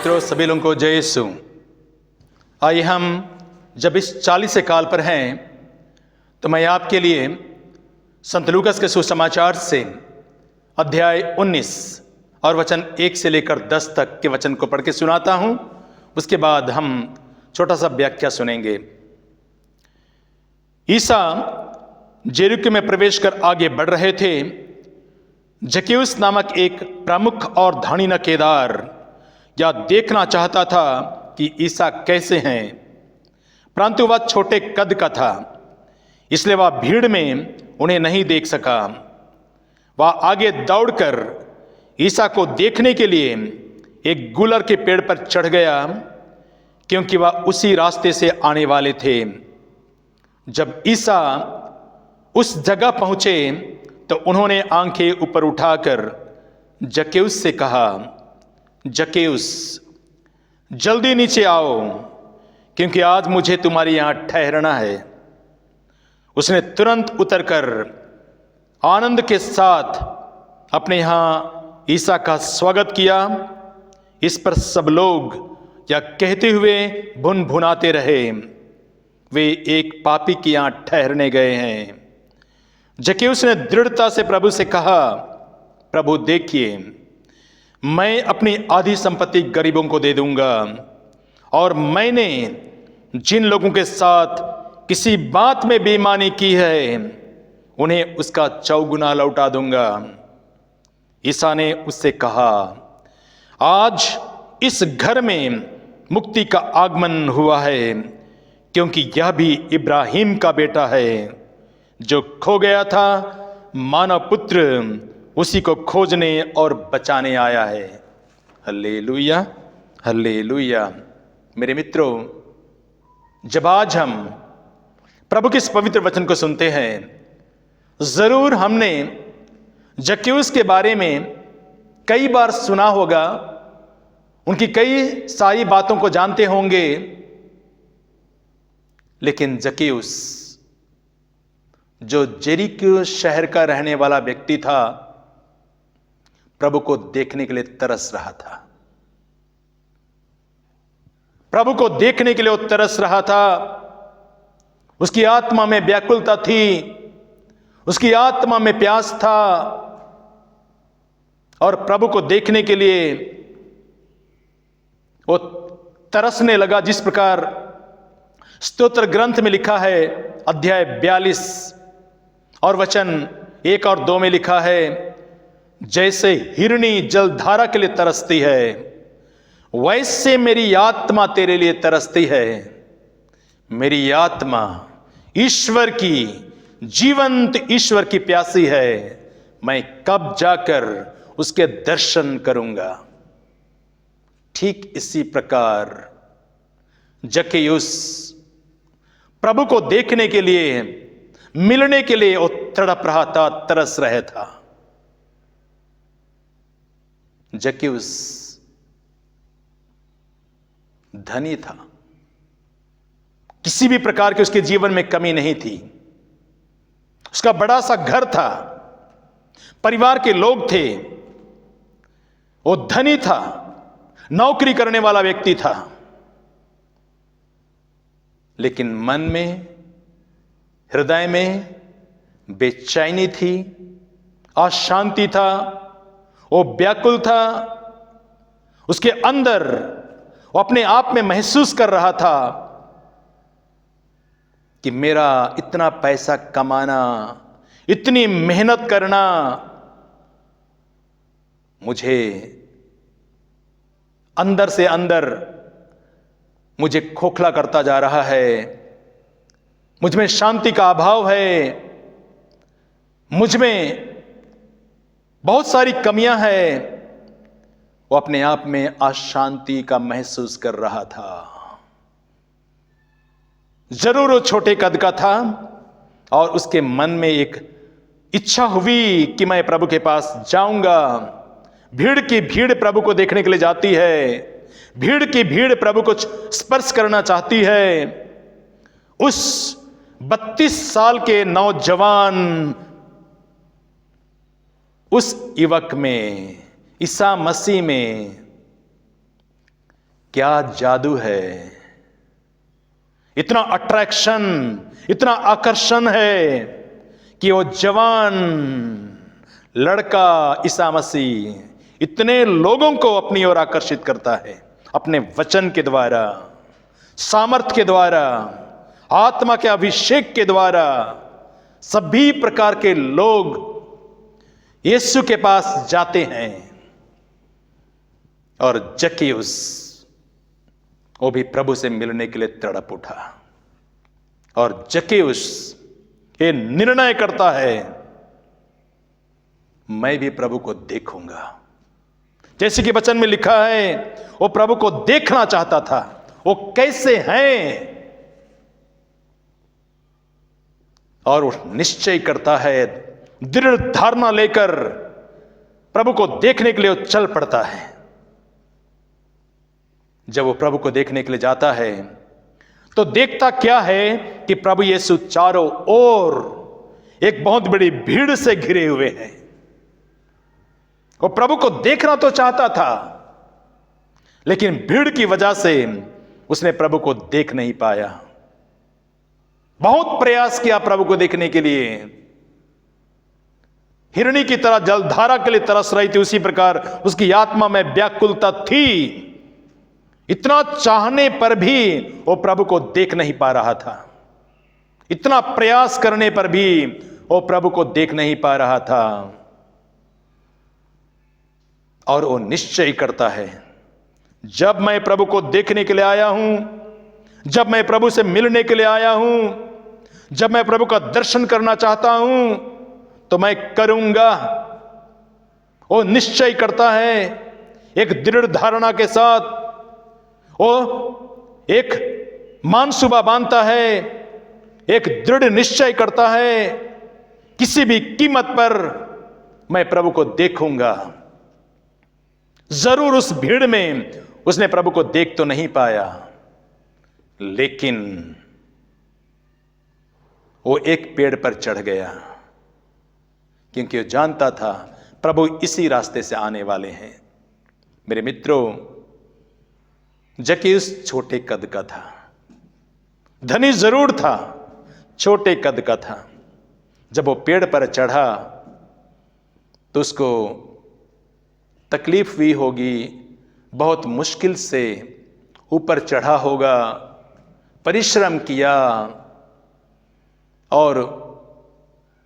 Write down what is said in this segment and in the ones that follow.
मित्रों, सभी लोगों को जय यीशु। आइए हम जब इस 40 काल पर हैं तो मैं आपके लिए संत लूकास के सुसमाचार से अध्याय 19 और वचन 1 से लेकर 10 तक के वचन को पढ़ के सुनाता हूं। उसके बाद हम छोटा सा व्याख्या सुनेंगे। ईसा जेरिको में प्रवेश कर आगे बढ़ रहे थे। जक्कैयुस नामक एक प्रमुख और धनी नकेदार या देखना चाहता था कि ईसा कैसे हैं, परंतु वह छोटे कद का था, इसलिए वह भीड़ में उन्हें नहीं देख सका। वह आगे दौड़कर ईसा को देखने के लिए एक गुलर के पेड़ पर चढ़ गया, क्योंकि वह उसी रास्ते से आने वाले थे। जब ईसा उस जगह पहुंचे तो उन्होंने आंखें ऊपर उठाकर जक्कैयुस से कहा, जक्कैयुस, जल्दी नीचे आओ, क्योंकि आज मुझे तुम्हारे यहां ठहरना है। उसने तुरंत उतरकर आनंद के साथ अपने यहां ईसा का स्वागत किया। इस पर सब लोग यह कहते हुए भुनभुनाते रहे, वे एक पापी के यहां ठहरने गए हैं। जक्कैयुस ने दृढ़ता से प्रभु से कहा, प्रभु देखिए, मैं अपनी आधी संपत्ति गरीबों को दे दूंगा, और मैंने जिन लोगों के साथ किसी बात में बेईमानी की है उन्हें उसका चौगुना लौटा दूंगा। ईसा ने उससे कहा, आज इस घर में मुक्ति का आगमन हुआ है, क्योंकि यह भी इब्राहिम का बेटा है। जो खो गया था, मानव पुत्र उसी को खोजने और बचाने आया है। Hallelujah, hallelujah. मेरे मित्रों, जब आज हम प्रभु के इस पवित्र वचन को सुनते हैं, जरूर हमने जक्कैयुस के बारे में कई बार सुना होगा, उनकी कई सारी बातों को जानते होंगे, लेकिन जक्कैयुस जो जेरिको शहर का रहने वाला व्यक्ति था, प्रभु को देखने के लिए तरस रहा था। प्रभु को देखने के लिए वो तरस रहा था। उसकी आत्मा में व्याकुलता थी, उसकी आत्मा में प्यास था, और प्रभु को देखने के लिए वो तरसने लगा। जिस प्रकार स्तोत्र ग्रंथ में लिखा है, अध्याय 42 और वचन 1 और 2 में लिखा है, जैसे हिरनी जलधारा के लिए तरसती है, वैसे मेरी आत्मा तेरे लिए तरसती है। मेरी आत्मा ईश्वर की, जीवंत ईश्वर की प्यासी है। मैं कब जाकर उसके दर्शन करूंगा। ठीक इसी प्रकार जक्कैयुस प्रभु को देखने के लिए, मिलने के लिए वो तड़प रहा था, तरस रहा था। जक्कैयुस धनी था, किसी भी प्रकार के उसके जीवन में कमी नहीं थी। उसका बड़ा सा घर था, परिवार के लोग थे, वो धनी था, नौकरी करने वाला व्यक्ति था, लेकिन मन में, हृदय में बेचैनी थी, अशांति था, वो व्याकुल था। उसके अंदर वो अपने आप में महसूस कर रहा था कि मेरा इतना पैसा कमाना, इतनी मेहनत करना मुझे अंदर से अंदर मुझे खोखला करता जा रहा है। मुझ में शांति का अभाव है, मुझ में बहुत सारी कमियां हैं। वो अपने आप में अशांति का महसूस कर रहा था। जरूर वो छोटे कद का था, और उसके मन में एक इच्छा हुई कि मैं प्रभु के पास जाऊंगा। भीड़ की भीड़ प्रभु को देखने के लिए जाती है, भीड़ की भीड़ प्रभु को स्पर्श करना चाहती है। उस 32 साल के नौजवान, उस युवक में, ईसा मसीह में क्या जादू है, इतना अट्रैक्शन, इतना आकर्षण है कि वो जवान लड़का ईसा मसीह इतने लोगों को अपनी ओर आकर्षित करता है अपने वचन के द्वारा, सामर्थ के द्वारा, आत्मा के अभिषेक के द्वारा। सभी प्रकार के लोग यीशु के पास जाते हैं। और जक्कैयुस वो भी प्रभु से मिलने के लिए तड़प उठा और जक्कैयुस ये निर्णय करता है, मैं भी प्रभु को देखूंगा। जैसे कि वचन में लिखा है, वो प्रभु को देखना चाहता था, वो कैसे हैं, और वो निश्चय करता है, दृढ़ धारणा लेकर प्रभु को देखने के लिए वो चल पड़ता है। जब वो प्रभु को देखने के लिए जाता है तो देखता क्या है कि प्रभु यीशु चारों ओर एक बहुत बड़ी भीड़ से घिरे हुए हैं। वो प्रभु को देखना तो चाहता था, लेकिन भीड़ की वजह से उसने प्रभु को देख नहीं पाया। बहुत प्रयास किया प्रभु को देखने के लिए, हिरणी की तरह जलधारा के लिए तरस रही थी, उसी प्रकार उसकी आत्मा में व्याकुलता थी। इतना चाहने पर भी वो प्रभु को देख नहीं पा रहा था, इतना प्रयास करने पर भी वो प्रभु को देख नहीं पा रहा था। और वो निश्चय करता है, जब मैं प्रभु को देखने के लिए आया हूं, जब मैं प्रभु से मिलने के लिए आया हूं, जब मैं प्रभु का दर्शन करना चाहता हूं, तो मैं करूंगा। वो निश्चय करता है, एक दृढ़ धारणा के साथ वो एक मानसूबा बांधता है, एक दृढ़ निश्चय करता है, किसी भी कीमत पर मैं प्रभु को देखूंगा। जरूर उस भीड़ में उसने प्रभु को देख तो नहीं पाया, लेकिन वो एक पेड़ पर चढ़ गया, क्योंकि वो जानता था प्रभु इसी रास्ते से आने वाले हैं। मेरे मित्रों, जक्कैयुस छोटे कद का था, धनी जरूर था, छोटे कद का था। जब वो पेड़ पर चढ़ा तो उसको तकलीफ हुई होगी, बहुत मुश्किल से ऊपर चढ़ा होगा, परिश्रम किया और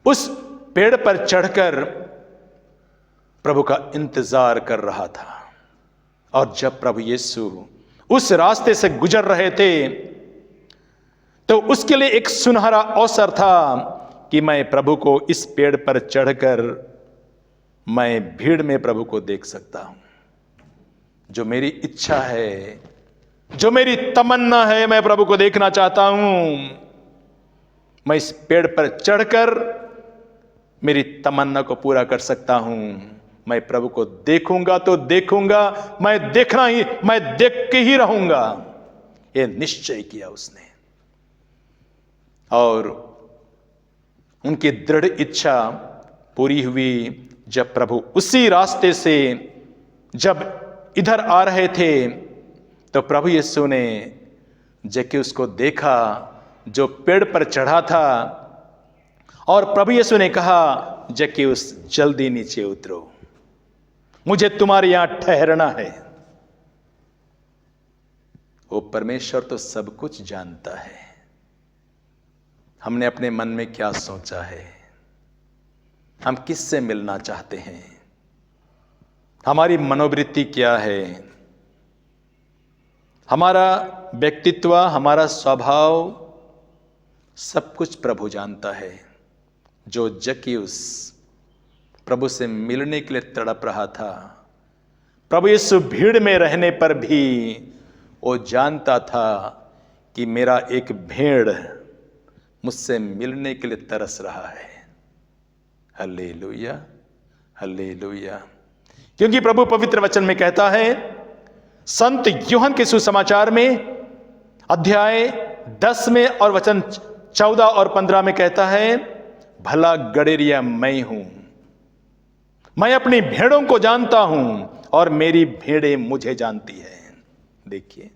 उस पेड़ पर चढ़कर प्रभु का इंतजार कर रहा था। और जब प्रभु यीशु उस रास्ते से गुजर रहे थे तो उसके लिए एक सुनहरा अवसर था कि मैं प्रभु को इस पेड़ पर चढ़कर मैं भीड़ में प्रभु को देख सकता हूं। जो मेरी इच्छा है, जो मेरी तमन्ना है, मैं प्रभु को देखना चाहता हूं। मैं इस पेड़ पर चढ़कर मेरी तमन्ना को पूरा कर सकता हूं। मैं प्रभु को देखूंगा तो देखूंगा, मैं देख के ही रहूंगा। यह निश्चय किया उसने, और उनकी दृढ़ इच्छा पूरी हुई। जब प्रभु उसी रास्ते से जब इधर आ रहे थे तो प्रभु यीशु ने जक्कैयुस को देखा जो पेड़ पर चढ़ा था, और प्रभु यीशु ने कहा, जक्कैयुस जल्दी नीचे उतरो, मुझे तुम्हारे यहां ठहरना है। वो परमेश्वर तो सब कुछ जानता है, हमने अपने मन में क्या सोचा है, हम किससे मिलना चाहते हैं, हमारी मनोवृत्ति क्या है, हमारा व्यक्तित्व, हमारा स्वभाव, सब कुछ प्रभु जानता है। जो जक्कैयुस प्रभु से मिलने के लिए तड़प रहा था, प्रभु यीशु भीड़ में रहने पर भी वो जानता था कि मेरा एक भेड़ मुझसे मिलने के लिए तरस रहा है। Hallelujah, hallelujah. क्योंकि प्रभु पवित्र वचन में कहता है, संत यूहन्ना के सुसमाचार में अध्याय 10 में और वचन 14 और 15 में कहता है, भला गड़ेरिया मैं हूं, मैं अपनी भेड़ों को जानता हूं और मेरी भेड़ें मुझे जानती है। देखिए,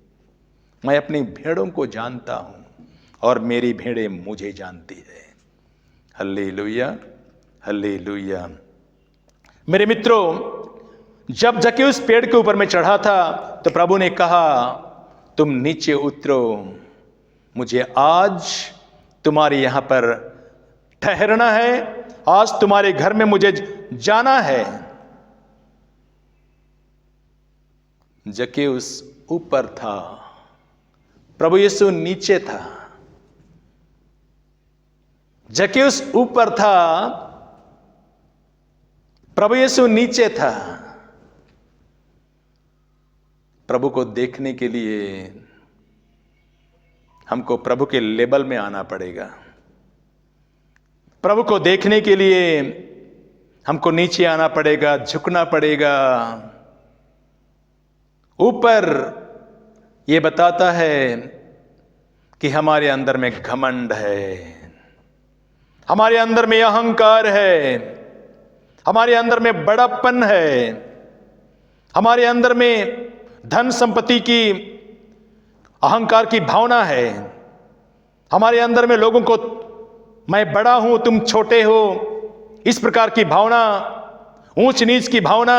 मैं अपनी भेड़ों को जानता हूं और मेरी भेड़ें मुझे जानती है। Hallelujah, hallelujah. मेरे मित्रों, जब जक्कैउस पेड़ के ऊपर में चढ़ा था तो प्रभु ने कहा, तुम नीचे उतरो, मुझे आज तुम्हारे यहां पर ठहरना है, आज तुम्हारे घर में मुझे जाना है। जक्कैउस ऊपर था, प्रभु यीशु नीचे था। जक्कैउस ऊपर था, प्रभु यीशु नीचे था। प्रभु को देखने के लिए हमको प्रभु के लेवल में आना पड़ेगा। प्रभु को देखने के लिए हमको नीचे आना पड़ेगा, झुकना पड़ेगा। ऊपर ये बताता है कि हमारे अंदर में घमंड है, हमारे अंदर में अहंकार है, हमारे अंदर में बड़ापन है, हमारे अंदर में धन संपत्ति की अहंकार की भावना है, हमारे अंदर में लोगों को मैं बड़ा हूं तुम छोटे हो, इस प्रकार की भावना, ऊंच नीच की भावना,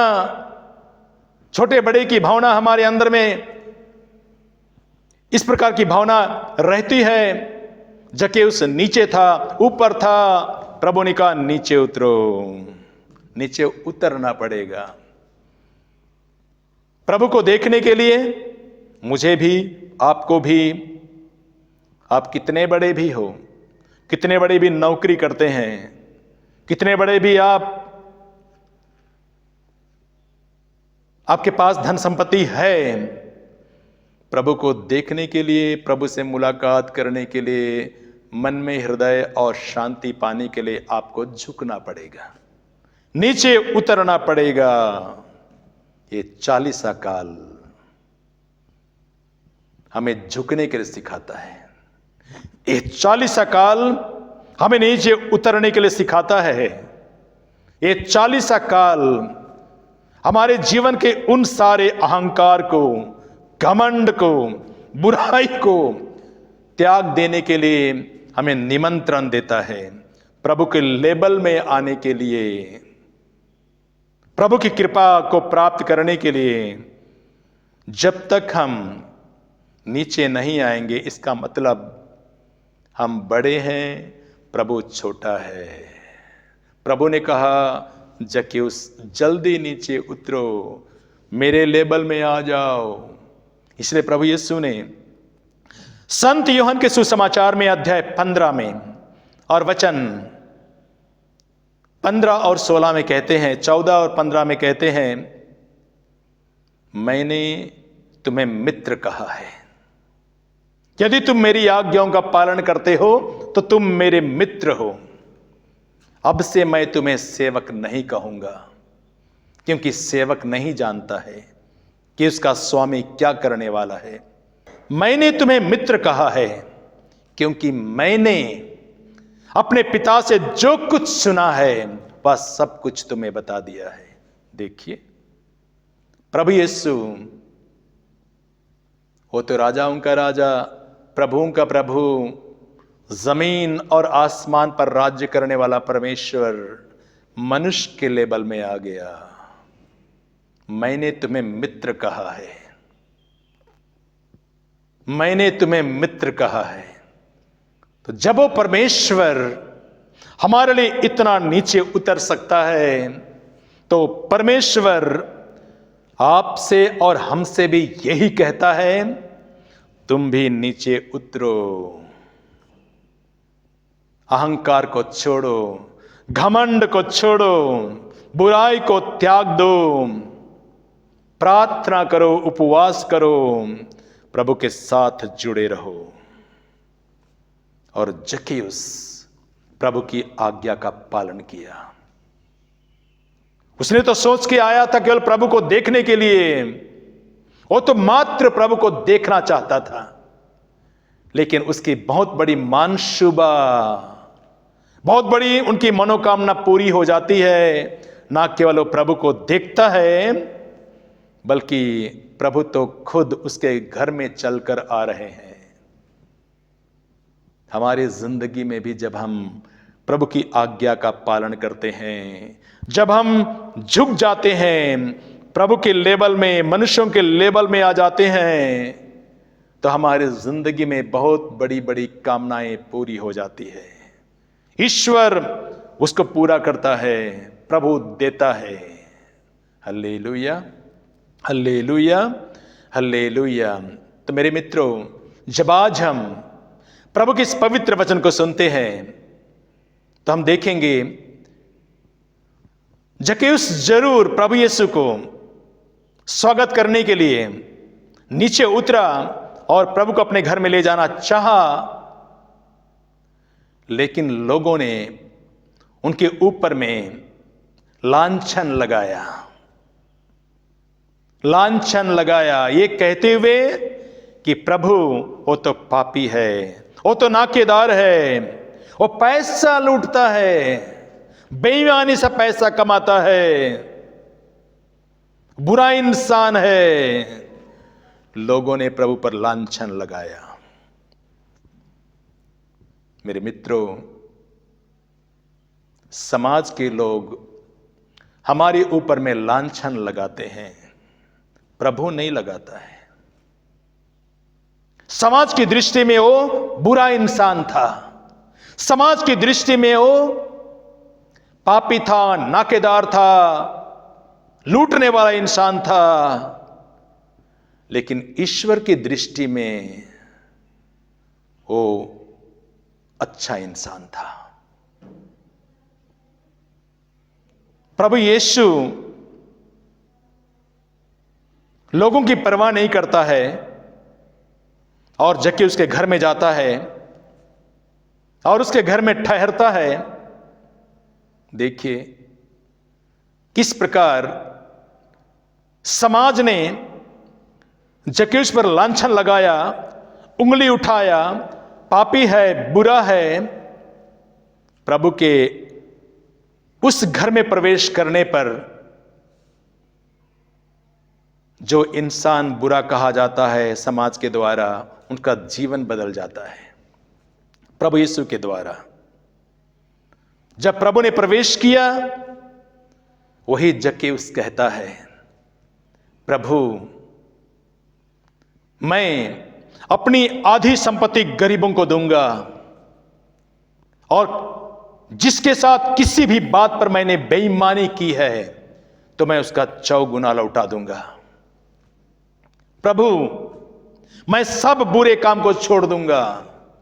छोटे बड़े की भावना हमारे अंदर में इस प्रकार की भावना रहती है। जक्कैउस नीचे था, ऊपर था, प्रभु ने कहा नीचे उतरो, नीचे उतरना पड़ेगा। प्रभु को देखने के लिए मुझे भी, आपको भी, आप कितने बड़े भी हो, कितने बड़े भी नौकरी करते हैं, कितने बड़े भी आपके पास धन संपत्ति है, प्रभु को देखने के लिए, प्रभु से मुलाकात करने के लिए, मन में हृदय और शांति पाने के लिए आपको झुकना पड़ेगा, नीचे उतरना पड़ेगा। ये 40 काल हमें झुकने के लिए सिखाता है। ये 40 काल हमें नीचे उतरने के लिए सिखाता है। ये 40 काल हमारे जीवन के उन सारे अहंकार को, घमंड को, बुराई को त्याग देने के लिए हमें निमंत्रण देता है। प्रभु के लेवल में आने के लिए, प्रभु की कृपा को प्राप्त करने के लिए जब तक हम नीचे नहीं आएंगे, इसका मतलब हम बड़े हैं, प्रभु छोटा है। प्रभु ने कहा जक्कैउस जल्दी नीचे उतरो, मेरे लेवल में आ जाओ। इसलिए प्रभु यीशु ने संत यूहन्ना के सुसमाचार में अध्याय 15 में और वचन 15 और 16 में कहते हैं, 14 और 15 में कहते हैं, मैंने तुम्हें मित्र कहा है, यदि तुम मेरी आज्ञाओं का पालन करते हो तो तुम मेरे मित्र हो। अब से मैं तुम्हें सेवक नहीं कहूंगा, क्योंकि सेवक नहीं जानता है कि उसका स्वामी क्या करने वाला है। मैंने तुम्हें मित्र कहा है, क्योंकि मैंने अपने पिता से जो कुछ सुना है वह सब कुछ तुम्हें बता दिया है। देखिए, प्रभु यीशु वो तो राजाओं का राजा, प्रभुओं का प्रभु, जमीन और आसमान पर राज्य करने वाला परमेश्वर मनुष्य के लेवल में आ गया। मैंने तुम्हें मित्र कहा है, मैंने तुम्हें मित्र कहा है। तो जब वो परमेश्वर हमारे लिए इतना नीचे उतर सकता है, तो परमेश्वर आपसे और हमसे भी यही कहता है, तुम भी नीचे उतरो, अहंकार को छोड़ो, घमंड को छोड़ो, बुराई को त्याग दो, प्रार्थना करो, उपवास करो, प्रभु के साथ जुड़े रहो। और जक्कैउस प्रभु की आज्ञा का पालन किया। उसने तो सोच के आया था केवल प्रभु को देखने के लिए, वो तो मात्र प्रभु को देखना चाहता था, लेकिन उसकी बहुत बड़ी मानशुबा, बहुत बड़ी उनकी मनोकामना पूरी हो जाती है। ना केवल वो प्रभु को देखता है, बल्कि प्रभु तो खुद उसके घर में चलकर आ रहे हैं। हमारी जिंदगी में भी जब हम प्रभु की आज्ञा का पालन करते हैं, जब हम झुक जाते हैं, प्रभु के लेवल में, मनुष्यों के लेवल में आ जाते हैं, तो हमारी जिंदगी में बहुत बड़ी बड़ी कामनाएं पूरी हो जाती है। ईश्वर उसको पूरा करता है, प्रभु देता है। Hallelujah, hallelujah, hallelujah. तो मेरे मित्रों, जब आज हम प्रभु के इस पवित्र वचन को सुनते हैं तो हम देखेंगे जक्कैयुस जरूर प्रभु यीशु को स्वागत करने के लिए नीचे उतरा और प्रभु को अपने घर में ले जाना चाहा, लेकिन लोगों ने उनके ऊपर में लांछन लगाया, लांछन लगाया, ये कहते हुए कि प्रभु वो तो पापी है, वो तो नाकेदार है, वो पैसा लूटता है, बेईमानी से पैसा कमाता है, बुरा इंसान है। लोगों ने प्रभु पर लांछन लगाया। मेरे मित्रों, समाज के लोग हमारे ऊपर में लांछन लगाते हैं, प्रभु नहीं लगाता है। समाज की दृष्टि में वो बुरा इंसान था, समाज की दृष्टि में वो पापी था, नाकेदार था, लूटने वाला इंसान था, लेकिन ईश्वर की दृष्टि में वो अच्छा इंसान था। प्रभु यीशु लोगों की परवाह नहीं करता है और जक्कैयुस के घर में जाता है और उसके घर में ठहरता है। देखिए किस प्रकार समाज ने जक्कैयुस पर लांछन लगाया, उंगली उठाया, पापी है, बुरा है। प्रभु के उस घर में प्रवेश करने पर जो इंसान बुरा कहा जाता है समाज के द्वारा, उनका जीवन बदल जाता है प्रभु यीशु के द्वारा। जब प्रभु ने प्रवेश किया, वही जक्कैयुस कहता है, प्रभु मैं अपनी आधी संपत्ति गरीबों को दूंगा और जिसके साथ किसी भी बात पर मैंने बेईमानी की है तो मैं उसका चौगुना लौटा दूंगा। प्रभु मैं सब बुरे काम को छोड़ दूंगा।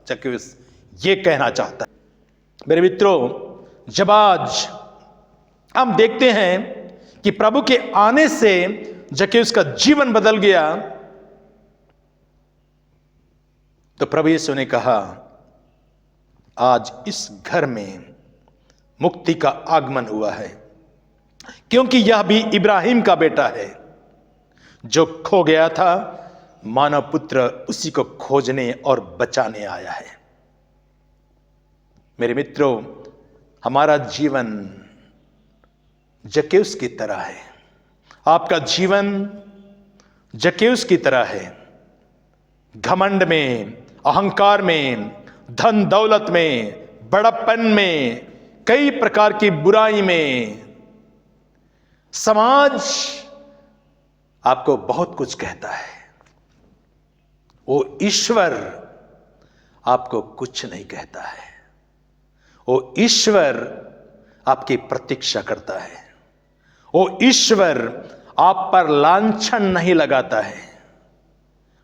जक्कैयुस ये कहना चाहता है। मेरे मित्रों, जब आज हम देखते हैं कि प्रभु के आने से जक्कैयुस का जीवन बदल गया, तो प्रभु यीशु ने कहा आज इस घर में मुक्ति का आगमन हुआ है, क्योंकि यह भी इब्राहिम का बेटा है। जो खो गया था, मानव पुत्र उसी को खोजने और बचाने आया है। मेरे मित्रों, हमारा जीवन जक्कैयुस की तरह है, आपका जीवन जक्कैयुस की तरह है। घमंड में, अहंकार में, धन दौलत में, बड़प्पन में, कई प्रकार की बुराई में समाज आपको बहुत कुछ कहता है, वो ईश्वर आपको कुछ नहीं कहता है। वो ईश्वर आपकी प्रतीक्षा करता है, वो ईश्वर आप पर लांछन नहीं लगाता है।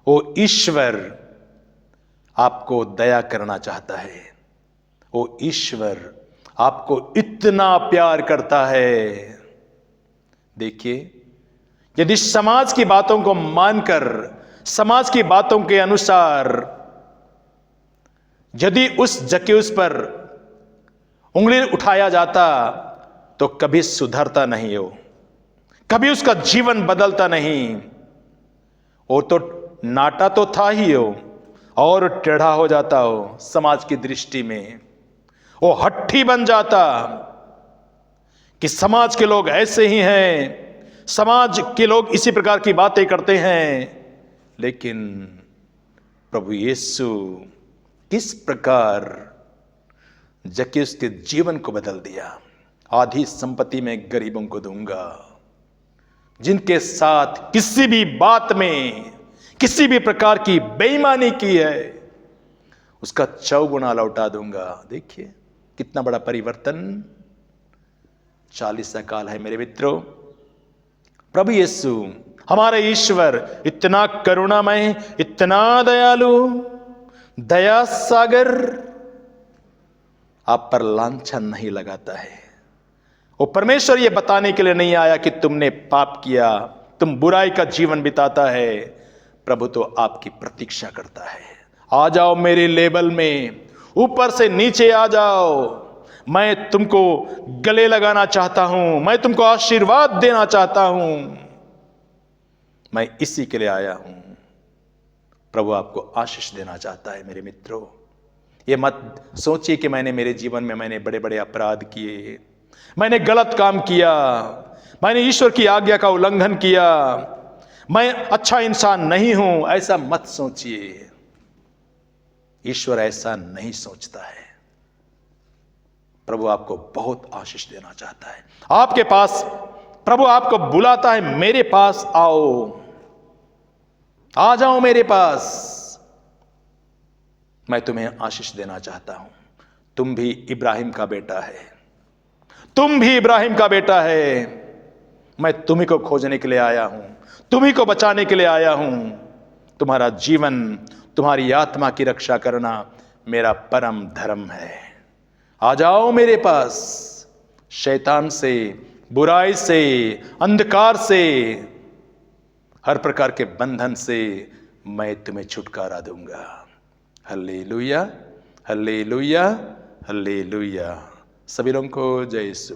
वो ईश्वर आपको दया करना चाहता है। वो ईश्वर आपको इतना प्यार करता है। देखिए, यदि समाज की बातों को मानकर, समाज की बातों के अनुसार यदि उस जक्कैयुस पर उंगली उठाया जाता तो कभी सुधरता नहीं हो, कभी उसका जीवन बदलता नहीं। वो तो नाटा तो था ही हो और टेढ़ा हो जाता हो समाज की दृष्टि में। वो हट्ठी बन जाता कि समाज के लोग ऐसे ही हैं, समाज के लोग इसी प्रकार की बातें करते हैं, लेकिन प्रभु यीशु किस प्रकार जक्कैयुस के जीवन को बदल दिया। आधी संपत्ति में गरीबों को दूंगा। जिनके साथ किसी भी बात में किसी भी प्रकार की बेईमानी की है, उसका 4 गुना लौटा दूंगा। देखिए कितना बड़ा परिवर्तन 40 साल है मेरे मित्रों। प्रभु यीशु हमारे ईश्वर इतना करुणामय, इतना दयालु, दया सागर, आप पर लांछन नहीं लगाता है। वो परमेश्वर ये बताने के लिए नहीं आया कि तुमने पाप किया, तुम बुराई का जीवन बिताता है। प्रभु तो आपकी प्रतीक्षा करता है। आ जाओ मेरे लेवल में, ऊपर से नीचे आ जाओ। मैं तुमको गले लगाना चाहता हूं, मैं तुमको आशीर्वाद देना चाहता हूं। मैं इसी के लिए आया हूं। प्रभु आपको आशीष देना चाहता है मेरे मित्रों। ये मत सोचिए कि मेरे जीवन में मैंने बड़े बड़े अपराध किए, मैंने गलत काम किया, मैंने ईश्वर की आज्ञा का उल्लंघन किया, मैं अच्छा इंसान नहीं हूं। ऐसा मत सोचिए। ईश्वर ऐसा नहीं सोचता है। प्रभु आपको बहुत आशीष देना चाहता है। आपके पास प्रभु आपको बुलाता है, मेरे पास आओ, आ जाओ मेरे पास, मैं तुम्हें आशीष देना चाहता हूं। तुम भी इब्राहिम का बेटा है, तुम भी इब्राहिम का बेटा है। मैं तुम्ही को खोजने के लिए आया हूं, तुम्ही को बचाने के लिए आया हूं। तुम्हारा जीवन, तुम्हारी आत्मा की रक्षा करना मेरा परम धर्म है। आ जाओ मेरे पास। शैतान से, बुराई से, अंधकार से, हर प्रकार के बंधन से मैं तुम्हें छुटकारा दूंगा। Hallelujah, hallelujah, hallelujah. सभी लोगों को जय यीशु।